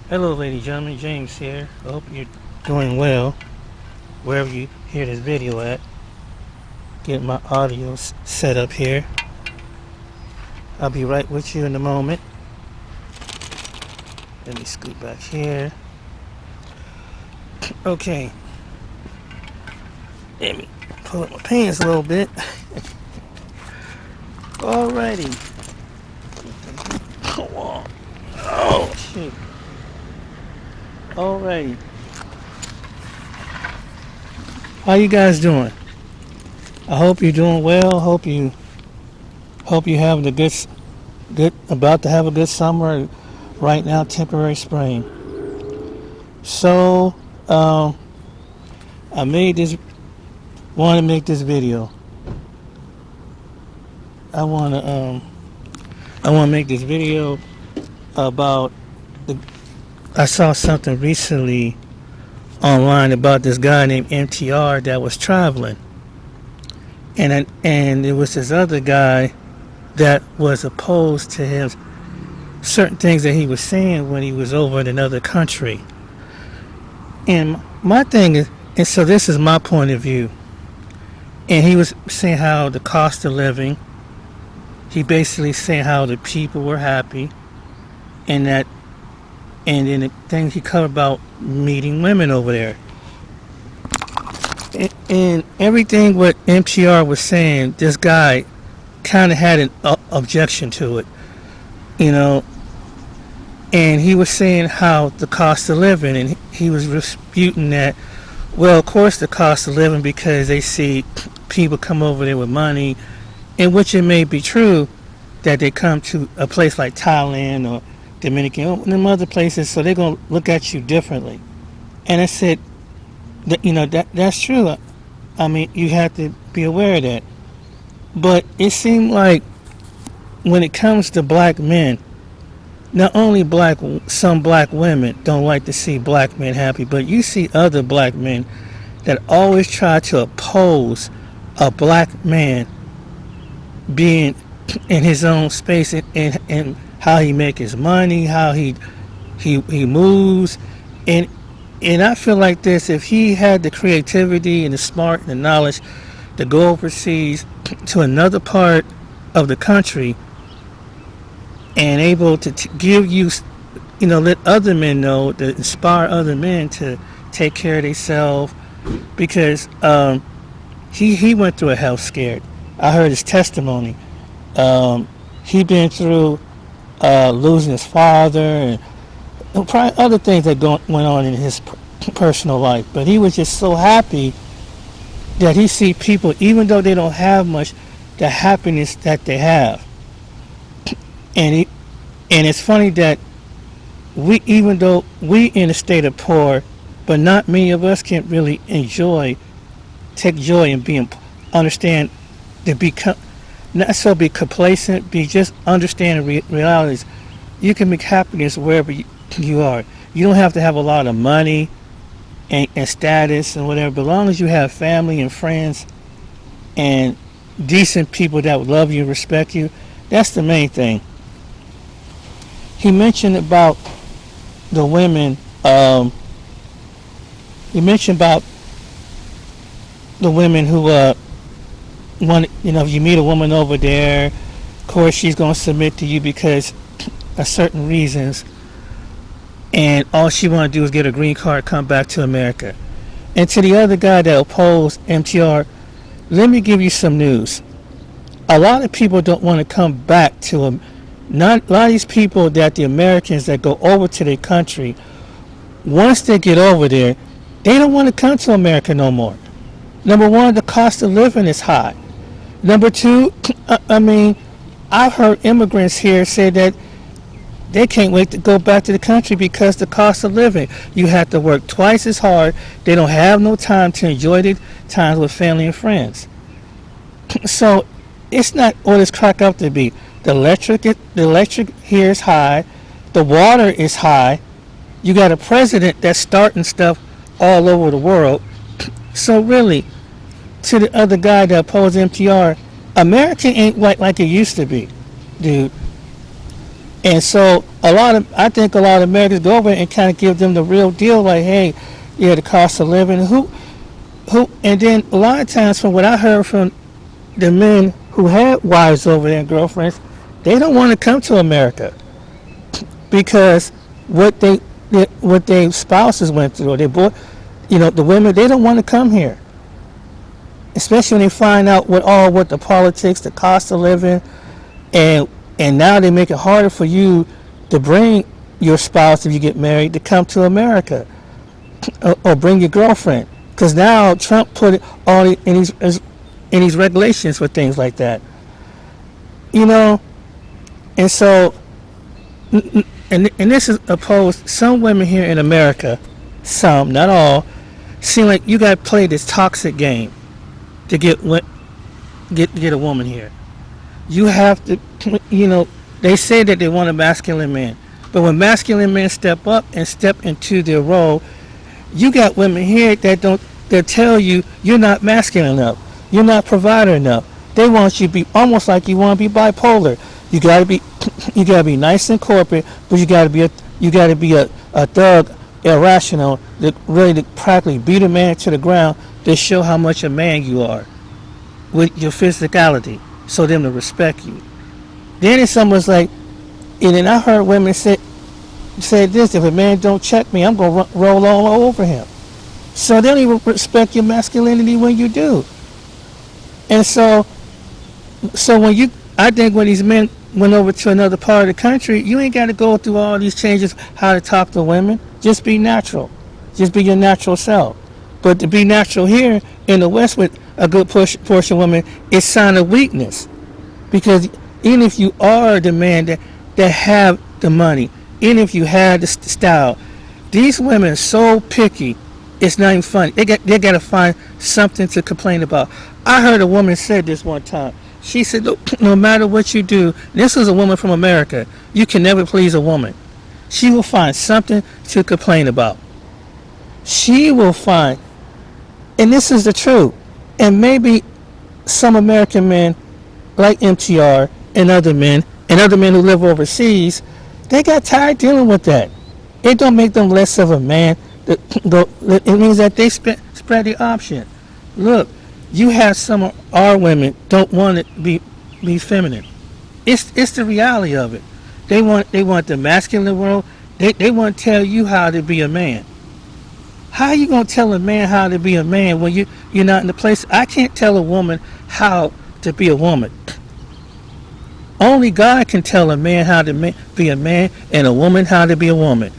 Hello, ladies and gentlemen. James here. I hope you're doing well wherever you hear this video at. Get my audio set up here. I'll be right with you in a moment. Let me scoot back here. Okay. Let me pull up my pants a little bit. Alrighty. Oh, shoot. Alrighty. How you guys doing? I hope you're doing well. Hope you having a good about to have a good summer. Right now, temporary spring. So, I want to make this video. I want to make this video about I saw something recently online about this guy named MTR that was traveling, and it was this other guy that was opposed to him, certain things that he was saying when he was over in another country. And my thing is, and so this is my point of view, and he was saying how the cost of living, he basically saying how the people were happy, and then the things he covered about meeting women over there. And everything what MTR was saying, this guy kind of had an objection to it, you know. And he was saying how the cost of living, and he was disputing that, well, of course the cost of living, because they see people come over there with money, in which it may be true that they come to a place like Thailand or Dominican or them other places, so they're going to look at you differently. And I said, that's true. I mean, you have to be aware of that. But it seemed like when it comes to black men, not only some black women don't like to see black men happy, but you see other black men that always try to oppose a black man being in his own space and how he make his money, how he moves, and I feel like this: if he had the creativity and the smart and the knowledge to go overseas to another part of the country and able to give you, let other men know, to inspire other men to take care of themselves, because he went through a health scare. I heard his testimony. He been through losing his father and probably other things that went on in his personal life. But he was just so happy that he see people, even though they don't have much, the happiness that they have. And it's funny that even though we in a state of poor, but not many of us can really take joy in being, understand, to become, not so be complacent, be just understand realities. You can make happiness wherever you are. You don't have to have a lot of money and status and whatever, but as long as you have family and friends and decent people that would love you and respect you, that's the main thing. He mentioned about the women. He mentioned about the women who if you meet a woman over there, of course she's going to submit to you because of certain reasons, and all she want to do is get a green card, come back to America. And to the other guy that opposed MTR, let me give you some news. A lot of people don't want to come back to a lot of these people, that the Americans that go over to their country, once they get over there, they don't want to come to America no more. Number one, the cost of living is high. Number two, I've heard immigrants here say that they can't wait to go back to the country because the cost of living. You have to work twice as hard. They don't have no time to enjoy the times with family and friends. So it's not what it's cracked up to be. The electric here is high. The water is high. You got a president that's starting stuff all over the world. So really, to the other guy that opposed MTR, America ain't like it used to be, dude. And so I think a lot of Americans go over and kind of give them the real deal, like, hey, yeah, the cost of living, and then a lot of times from what I heard from the men who had wives over there and girlfriends, they don't want to come to America because what what their spouses went through, or their boy, the women, they don't want to come here, especially when they find out what the politics, the cost of living, and now they make it harder for you to bring your spouse, if you get married, to come to America, or bring your girlfriend, because now Trump put it all in these regulations for things like that, and so and this is opposed. Some women here in America, some, not all, seem like you got to play this toxic game to get a woman here. You have to, they say that they want a masculine man, but when masculine men step up and step into their role, you got women here that tell you you're not masculine enough, you're not provider enough. They want you to be almost like you want to be bipolar. You gotta be nice and corporate, but you gotta be a thug, irrational, that really to practically beat a man to the ground to show how much a man you are with your physicality, so them to respect you. Then it's almost like, and then I heard women say this: if a man don't check me, I'm gonna roll all over him. So they don't even respect your masculinity when you do. And so I think when these men went over to another part of the country, you ain't got to go through all these changes, how to talk to women. Just be natural. Just be your natural self. But to be natural here in the West with a good portion of women, it's a sign of weakness. Because even if you are the man that have the money, even if you have the style, these women are so picky, it's not even funny. They got to find something to complain about. I heard a woman say this one time. She said, look, no matter what you do, this is a woman from America, you can never please a woman. She will find something to complain about. She will find, and this is the truth, and maybe some American men like MTR and other men who live overseas, they got tired dealing with that. It don't make them less of a man. It means that they spread the option. Look, you have some of our women don't want to be feminine. It's the reality of it. They want the masculine world. They want to tell you how to be a man. How are you gonna tell a man how to be a man when you're not in the place? I can't tell a woman how to be a woman. Only God can tell a man how to be a man, and a woman how to be a woman.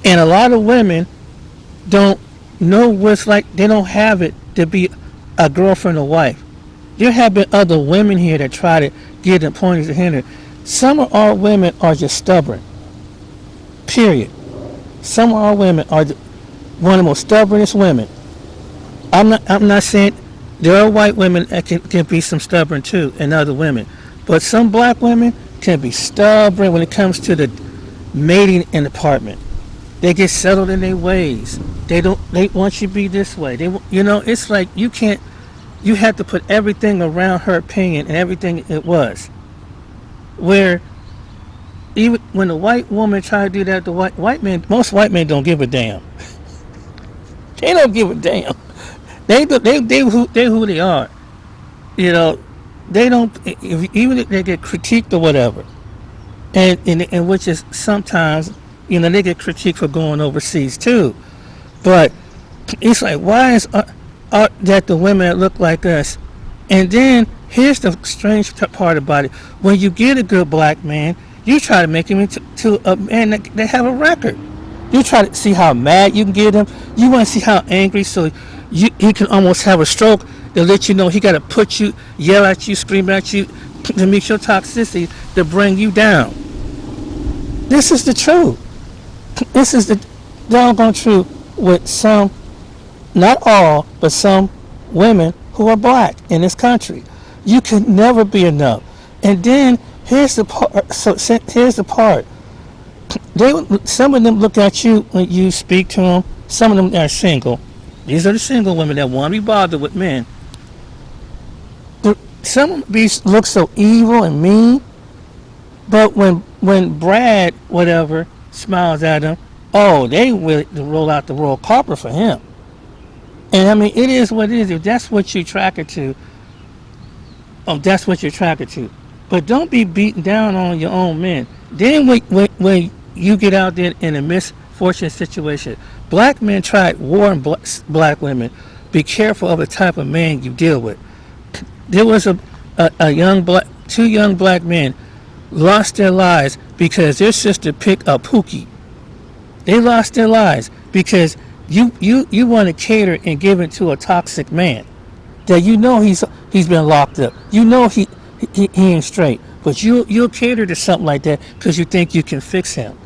And a lot of women don't know what's like. They don't have it to be a girlfriend or wife. There have been other women here that try to give them pointers to hinder. Some of our women are just stubborn. Period. Some of our women are one of the most stubbornest women. I'm not saying there are white women that can be some stubborn too, and other women, but some black women can be stubborn when it comes to the mating in the apartment. They get settled in their ways. They want you to be this way. It's like you have to put everything around her opinion and everything it was. Where even when a white woman try to do that, most white men don't give a damn. They don't give a damn. They who they are. They don't, even if they get critiqued or whatever, and which is sometimes, they get critiqued for going overseas too. But it's like, why is that the women that look like us? And then here's the strange part about it: when you get a good black man, you try to make him into a man that have a record. You try to see how mad you can get him. You want to see how angry, so he can almost have a stroke to let you know he got to put you, yell at you, scream at you, to meet your toxicity, to bring you down. This is the truth. This is the doggone truth with some, not all, but some women who are black in this country. You can never be enough. And then here's the part. Here's the part. Some of them look at you when you speak to them. Some of them are single. These are the single women that want to be bothered with men. Some of these look so evil and mean, but when when Brad, whatever, smiles at him, oh, they will roll out the royal carpet for him. And I mean, it is what it is. If that's what you track it to, that's what you're attracted to. But don't be beaten down on your own men. Then when you get out there in a misfortunate situation, black men try warn black women, be careful of the type of man you deal with. There was two young black men lost their lives because their sister picked a pookie. They lost their lives because you want to cater and give it to a toxic man that you know he's been locked up. You know he ain't straight, but you'll cater to something like that because you think you can fix him.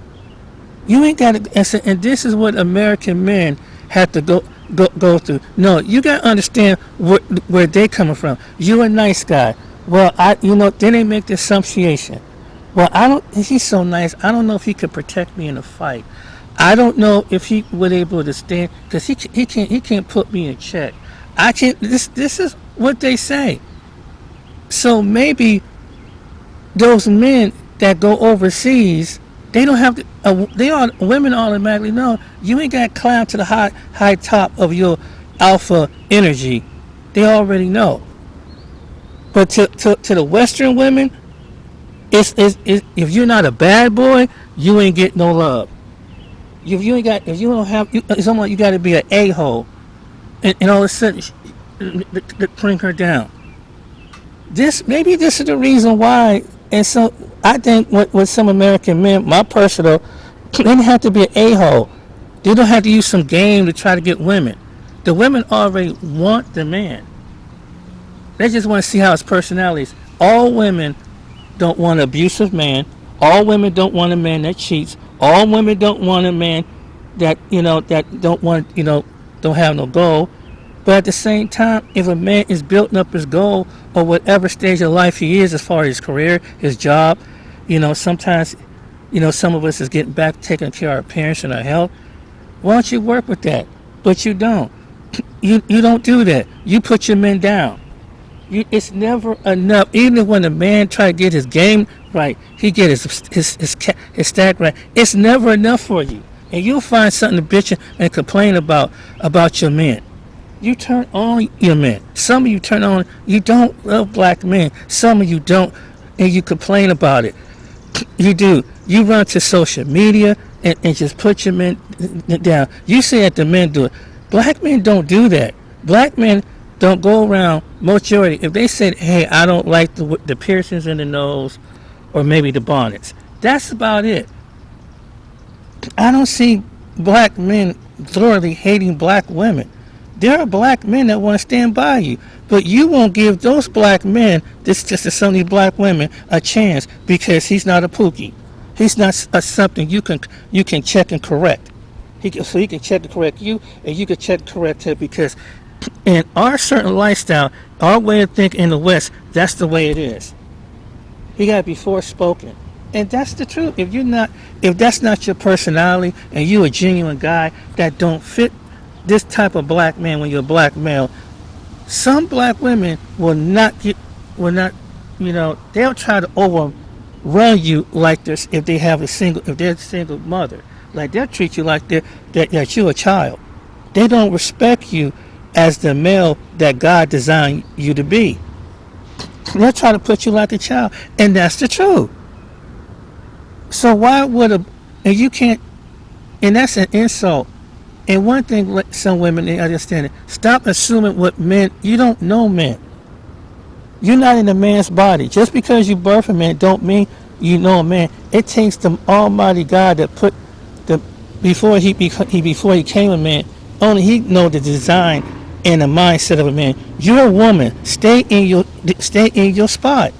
You ain't got to, and this is what American men have to go through. No, you got to understand where they coming from. You a nice guy. Well, then they make the assumption. Well, he's so nice. I don't know if he could protect me in a fight. I don't know if he would able to stand because he can't put me in check. I can't. This is what they say. So maybe those men that go overseas, they don't have to. Women automatically know you ain't got to climb to the high top of your alpha energy. They already know. But to the Western women, it's if you're not a bad boy, you ain't get no love. If you don't have, it's almost like you got to be an a-hole, and all of a sudden bring her down. Maybe this is the reason why. And so I think with some American men, my personal, they don't have to be an a-hole. They don't have to use some game to try to get women. The women already want the man. They just want to see how his personality is. All women don't want an abusive man. All women don't want a man that cheats. All women don't want a man that don't have no goal. But at the same time, if a man is building up his goal or whatever stage of life he is as far as his career, his job, sometimes, some of us is getting back taking care of our parents and our health. Why don't you work with that? But you don't. You don't do that. You put your men down. It's never enough. Even when a man try to get his game right, he get his stack right. It's never enough for you, and you'll find something to bitch and complain about your men. You turn on your men. Some of you turn on. You don't love black men. Some of you don't, and you complain about it. You do. You run to social media and just put your men down. You say that the men do it. Black men don't do that. Black men don't go around, majority, if they said, hey, I don't like the piercings in the nose or maybe the bonnets, that's about it. I don't see black men thoroughly hating black women. There are black men that want to stand by you, but you won't give those black men, just to some of these black women, a chance because he's not a pookie. He's not something you can check and correct. So he can check and correct you, and you can check and correct him because in our certain lifestyle, our way of thinking in the West, that's the way it is. You gotta be forespoken, and that's the truth. If that's not your personality, and you a genuine guy that don't fit this type of black man when you're a black male, some black women will not, they'll try to overrun you like this if they're a single mother, like they'll treat you like that you're a child. They don't respect you as the male that God designed you to be. They'll try to put you like a child, and that's the truth. So why would and you can't, and that's an insult. And one thing, some women they understand it. Stop assuming what men. You don't know men. You're not in a man's body. Just because you birth a man, don't mean you know a man. It takes the Almighty God that put before he became a man. Only he know the design and the mindset of a man. You're a woman. Stay in your spot.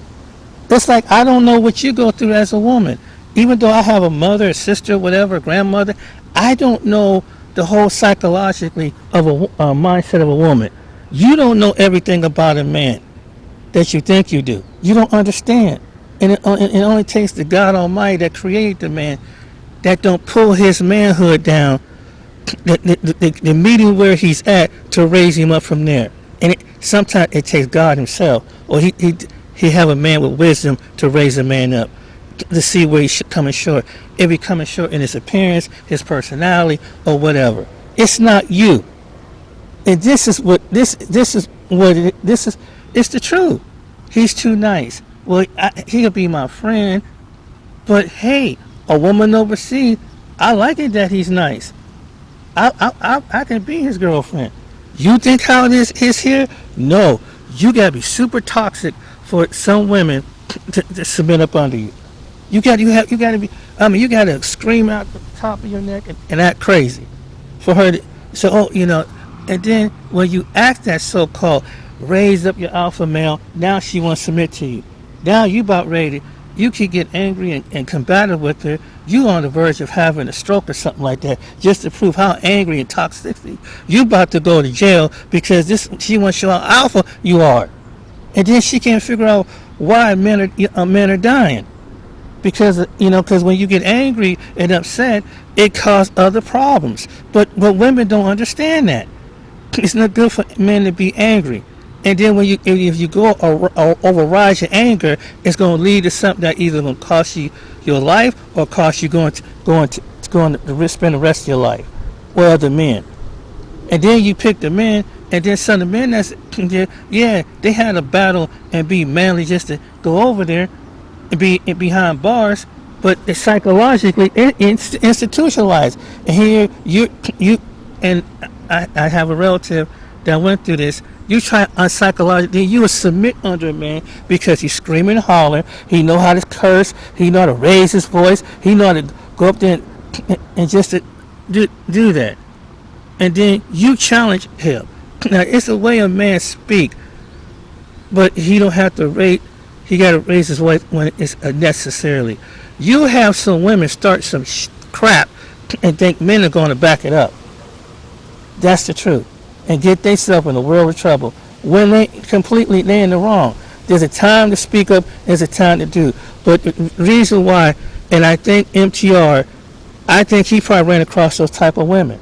It's like I don't know what you go through as a woman. Even though I have a mother, a sister, whatever, a grandmother, I don't know the whole psychologically of a mindset of a woman. You don't know everything about a man that you think you do. You don't understand. And it only takes the God Almighty that created the man that don't pull his manhood down, the meeting where he's at, to raise him up from there. And sometimes it takes God himself, or he have a man with wisdom to raise a man up. to see where he's coming short. If he's coming short in his appearance, his personality, or whatever. It's not you. And this is what this is. It's the truth. He's too nice. Well, he'll be my friend, but hey, a woman overseas, I like it that he's nice. I can be his girlfriend. You think how it is here? No, you gotta be super toxic for some women to submit up under you. You gotta be. I mean, you gotta scream out the top of your neck and act crazy for her to. So, and then when you act that so-called raise up your alpha male, now she wants to submit to you. Now you about ready. You can get angry and combative with her. You on the verge of having a stroke or something like that, just to prove how angry and toxic you about to go to jail because she wants to show how alpha you are, and then she can't figure out why men are dying because when you get angry and upset, it causes other problems. But women don't understand that. It's not good for men to be angry. And then if you go override your anger, it's going to lead to something that either going to cost you your life or cost you going to spend the rest of your life with other men. And then you pick the men, and then some of the men they had a battle and be manly just to go over there and be behind bars, but it's psychologically institutionalized. And here you and I have a relative that went through this. You try psychologically, you would submit under a man because he's screaming and hollering. He know how to curse. He know how to raise his voice. He know how to go up there and just to do that. And then you challenge him. Now it's a way a man speak, but he don't have to rate. He got to raise his voice when it's necessarily. You have some women start some crap and think men are going to back it up. That's the truth. And get themselves in a world of trouble when they in the wrong. There's a time to speak up, there's a time to do. But the reason why, and I think MTR, I think he probably ran across those type of women.